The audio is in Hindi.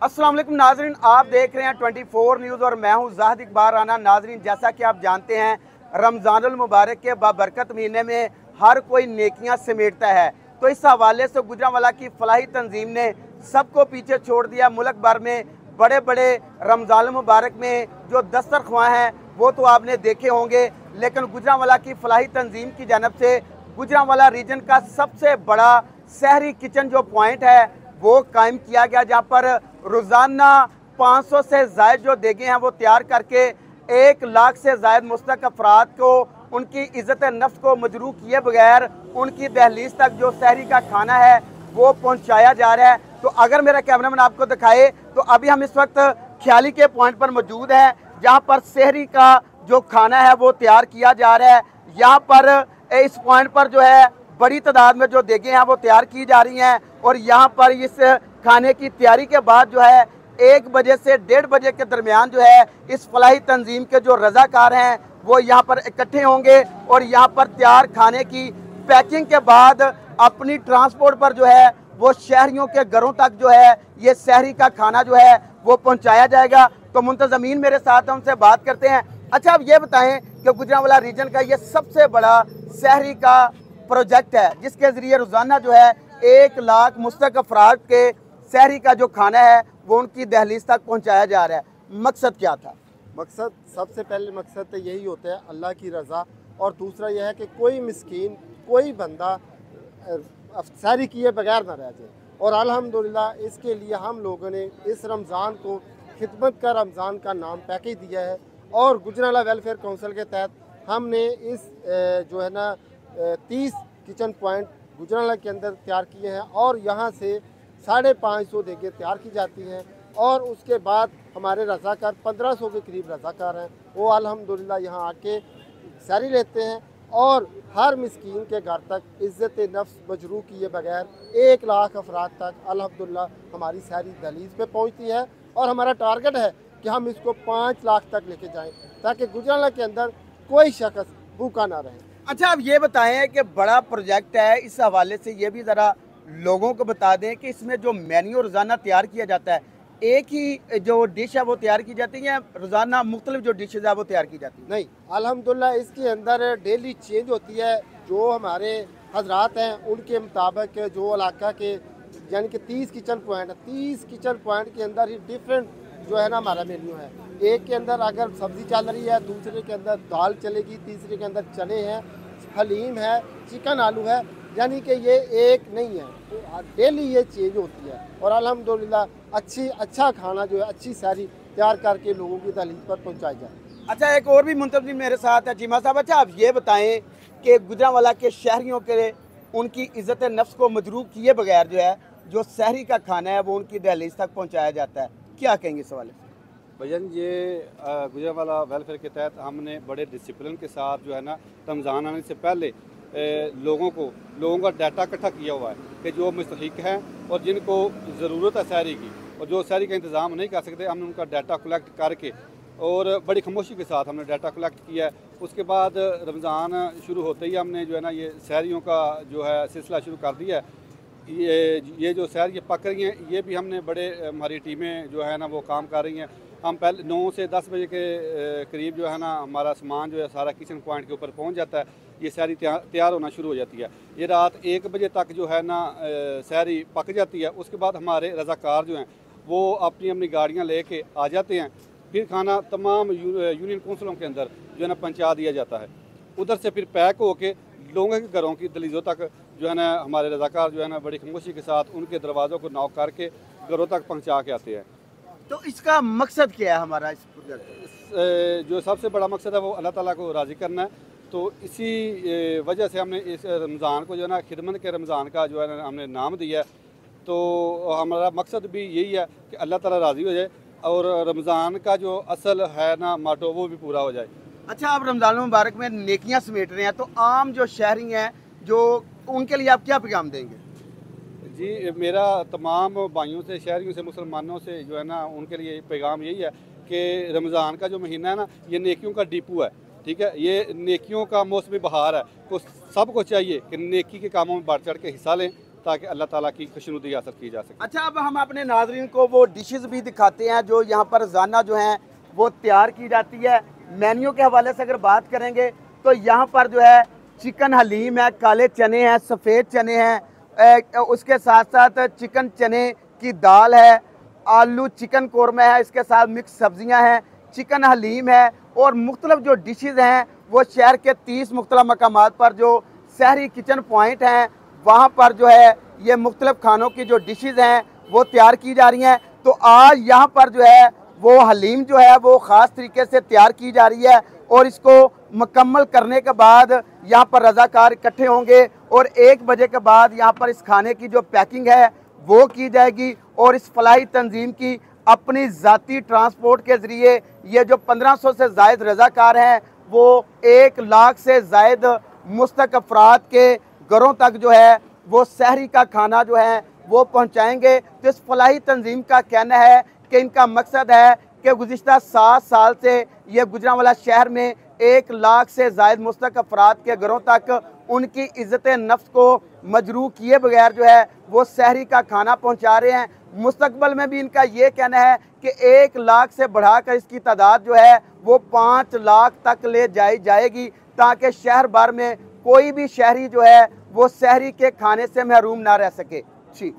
अस्सलाम वालेकुम नाजरीन, आप देख रहे हैं 24 न्यूज़ और मैं हूं जाहिद इकबाल राना। नाजरीन, जैसा कि आप जानते हैं रमज़ानुल मुबारक के बाबरकत महीने में हर कोई नेकियां समेटता है, तो इस हवाले से गुजरांवाला की फलाही तंजीम ने सबको पीछे छोड़ दिया। मुल्क भर में बड़े बड़े रमज़ानुल मुबारक में जो दस्तरख्वां हैं वो तो आपने देखे होंगे, लेकिन गुजरांवाला की फलाही तंजीम की जानब से गुजरांवाला रीजन का सबसे बड़ा शहरी किचन जो पॉइंट है वो कायम किया गया, जहाँ पर रोज़ाना 500 से ज़ायद जो देगे हैं वो तैयार करके 1 लाख से ज़ायद मुस्तक अफराद को उनकी इज़्ज़त नफ्स को मजरू किए बगैर उनकी दहलीज तक जो शहरी का खाना है वो पहुँचाया जा रहा है। तो अगर मेरा कैमरामैन आपको दिखाए तो अभी हम इस वक्त ख्याली के पॉइंट पर मौजूद हैं, जहाँ पर शहरी का जो खाना है वो तैयार किया जा रहा है। यहाँ पर इस पॉइंट पर जो है बड़ी तादाद में जो देगे हैं वो तैयार की जा रही हैं, और यहाँ पर इस खाने की तैयारी के बाद जो है 1 बजे से 1:30 बजे के दरमियान जो है इस फलाही तंजीम के जो रज़ाकार हैं वो यहाँ पर इकट्ठे होंगे और यहाँ पर तैयार खाने की पैकिंग के बाद अपनी ट्रांसपोर्ट पर जो है वो शहरियों के घरों तक जो है ये शहरी का खाना जो है वो पहुँचाया जाएगा। तो मुंतज़मीन मेरे साथ उनसे बात करते हैं। अच्छा, आप ये बताएं कि गुजरांवाला रीजन का ये सबसे बड़ा शहरी का प्रोजेक्ट है जिसके ज़रिए रोज़ाना जो है 1 लाख मुस्तक अफराद के शहरी का जो खाना है वो उनकी दहलीज तक पहुंचाया जा रहा है, मकसद क्या था? मकसद, सबसे पहले मकसद तो यही होता है अल्लाह की रज़ा, और दूसरा यह है कि कोई मिस्कीन, कोई बंदा सहरी किए बगैर ना रह जाए। और अल्हम्दुलिल्लाह इसके लिए हम लोगों ने इस रमज़ान को खिदमत का रमज़ान का नाम पैकेज दिया है, और गुजरांवाला वेलफेयर काउंसिल के तहत हमने इस जो है ना 30 किचन पॉइंट गुजरांवाला के अंदर तैयार किए हैं, और यहाँ से 550 देगे तैयार की जाती हैं, और उसके बाद हमारे रज़ाकार 1500 के करीब रज़ाकार हैं, वो अल्हम्दुलिल्लाह यहाँ आके सहरी लेते हैं, और हर मिस्कीन के घर तक इज़्ज़त नफ्स मजरू किए बगैर 1 लाख अफराद तक अल्हम्दुलिल्लाह हमारी सहरी दहलीज पे पहुँचती है। और हमारा टारगेट है कि हम इसको 5 लाख तक लेके जाएँ ताकि गुजरांवाला के अंदर कोई शख्स भूखा ना रहे। अच्छा, आप ये बताएं कि बड़ा प्रोजेक्ट है, इस हवाले से ये भी ज़रा लोगों को बता दें कि इसमें जो मेन्यू रोज़ाना तैयार किया जाता है, एक ही जो डिश है वो तैयार की जाती है, रोज़ाना मुख्तलिफ जो डिशेज है वो तैयार की जाती है? नहीं, अल्हम्दुलिल्लाह इसके अंदर डेली चेंज होती है। जो हमारे हजरात हैं उनके मुताबिक जो इलाका के यानी कि 30 किचन पॉइंट, 30 किचन पॉइंट के अंदर ही डिफरेंट जो है ना हमारा मेन्यू है। एक के अंदर अगर सब्ज़ी चल रही है, दूसरे के अंदर दाल चलेगी, तीसरे के अंदर चने हैं, हलीम है, चिकन आलू है, यानी कि ये एक नहीं है, तो डेली ये चेंज होती है। और अल्हम्दुलिल्लाह अच्छा खाना जो है अच्छी सारी तैयार करके लोगों की दहलीज पर पहुंचाई जाए। अच्छा, एक और भी मुंतज़मीन मेरे साथ है, चीमा साहब। अच्छा, आप ये बताएं कि गुजरांवाला के शहरियों के उनकी इज़्ज़त नफ्स को मजरू किए बगैर जो है जो शहरी का खाना है वो उनकी दहलीज तक पहुँचाया जाता है, क्या कहेंगे इस सवाल से? भजन, ये गुजरांवाला वेलफेयर के तहत हमने बड़े डिसिप्लिन के साथ जो है ना रमज़ान आने से पहले लोगों का डाटा इकट्ठा किया हुआ है कि जो मुस्तहिक हैं और जिनको ज़रूरत है शहरी की और जो शहरी का इंतज़ाम नहीं कर सकते, हमने उनका डाटा कलेक्ट करके और बड़ी खामोशी के साथ हमने डाटा कलेक्ट किया है। उसके बाद रमज़ान शुरू होते ही हमने जो है ना ये शहरियों का जो है सिलसिला शुरू कर दिया है। ये जो शहर ये पक रही हैं, ये भी हमने बड़े हमारी टीमें जो है ना वो काम कर रही हैं। हम पहले 9 से 10 बजे के करीब जो है ना हमारा सामान जो है सारा किचन पॉइंट के ऊपर पहुंच जाता है, ये शहरी तैयार होना शुरू हो जाती है। ये रात 1 बजे तक जो है ना शहरी पक जाती है। उसके बाद हमारे रज़ाकार जो हैं वो अपनी अपनी गाड़ियाँ लेके आ जाते हैं, फिर खाना तमाम यूनियन कौंसलों के अंदर जो है ना पहुँचा दिया जाता है। उधर से फिर पैक होके लोगों के घरों की दहलीज़ों तक जो है ना हमारे रज़ाकार जो है ना बड़ी खामोशी के साथ उनके दरवाज़ों को नॉक करके घरों तक पहुँचा के आते हैं। तो इसका मकसद क्या है हमारा इस प्रोजेक्ट? जो सबसे बड़ा मकसद है वो अल्लाह ताला को राज़ी करना है। तो इसी वजह से हमने इस रमज़ान को जो है ना खिदमत के रमज़ान का जो है ना हमने नाम दिया है। तो हमारा मकसद भी यही है कि अल्लाह ताला राज़ी हो जाए और रमज़ान का जो असल है ना माटो वो भी पूरा हो जाए। अच्छा, आप रमज़ान मुबारक में नेकियां समेट रहे हैं, तो आम जो शहरी हैं जो उनके लिए आप क्या पैगाम देंगे? जी, मेरा तमाम भाइयों से, शहरियों से, मुसलमानों से जो है ना उनके लिए पैगाम यही है कि रमज़ान का जो महीना है ना ये नेकियों का डिपो है, ठीक है। ये नेकियों का मौसमी बहार है, तो सबको चाहिए कि नेकी के कामों में बढ़ चढ़ के हिस्सा लें ताकि अल्लाह ताला की खुशनुदी हासिल की जा सके। अच्छा, अब हम अपने नाजरीन को वो डिशेस भी दिखाते हैं जो यहाँ पर रोज़ाना जो हैं वो तैयार की जाती है। मेन्यू के हवाले से अगर बात करेंगे तो यहाँ पर जो है चिकन हलीम है, काले चने हैं, सफ़ेद चने हैं, उसके साथ साथ चिकन चने की दाल है, आलू चिकन कोरमा है, इसके साथ मिक्स सब्जियां हैं, चिकन हलीम है और मुख्तलिफ जो डिशेज़ हैं वो शहर के 30 मुख्तलिफ मकामात पर जो शहरी किचन पॉइंट हैं वहाँ पर जो है ये मुख्तलिफ खानों की जो डिशेज़ हैं वो तैयार की जा रही हैं। तो आज यहाँ पर जो है वो हलीम जो है वो ख़ास तरीके से तैयार की जा रही है और इसको मुकम्मल करने के बाद यहाँ पर रज़ाकार इकट्ठे होंगे और 1 बजे के बाद यहाँ पर इस खाने की जो पैकिंग है वो की जाएगी और इस फलाही तंजीम की अपनी ज़ाती ट्रांसपोर्ट के ज़रिए ये जो 1500 से ज़ायद रज़ाकार हैं वो 1 लाख से ज़ायद मुस्तक अफराद के घरों तक जो है वो सहरी का खाना जो है वो पहुँचाएँगे। तो इस फलाही तंजीम का कहना है कि इनका मकसद है कि गुज़िश्ता 7 साल से ये गुजरांवाला शहर में 1 लाख से ज़ायद मुस्तक अफराद के घरों तक उनकी इज़्ज़त नफ्स को मजरूह किए बगैर जो है वो सहरी का खाना पहुंचा रहे हैं। मुस्तकबल में भी इनका ये कहना है कि 1 लाख से बढ़ाकर इसकी तादाद जो है वो 5 लाख तक ले जाएगी ताकि शहर भर में कोई भी शहरी जो है वो सहरी के खाने से महरूम ना रह सके। जी।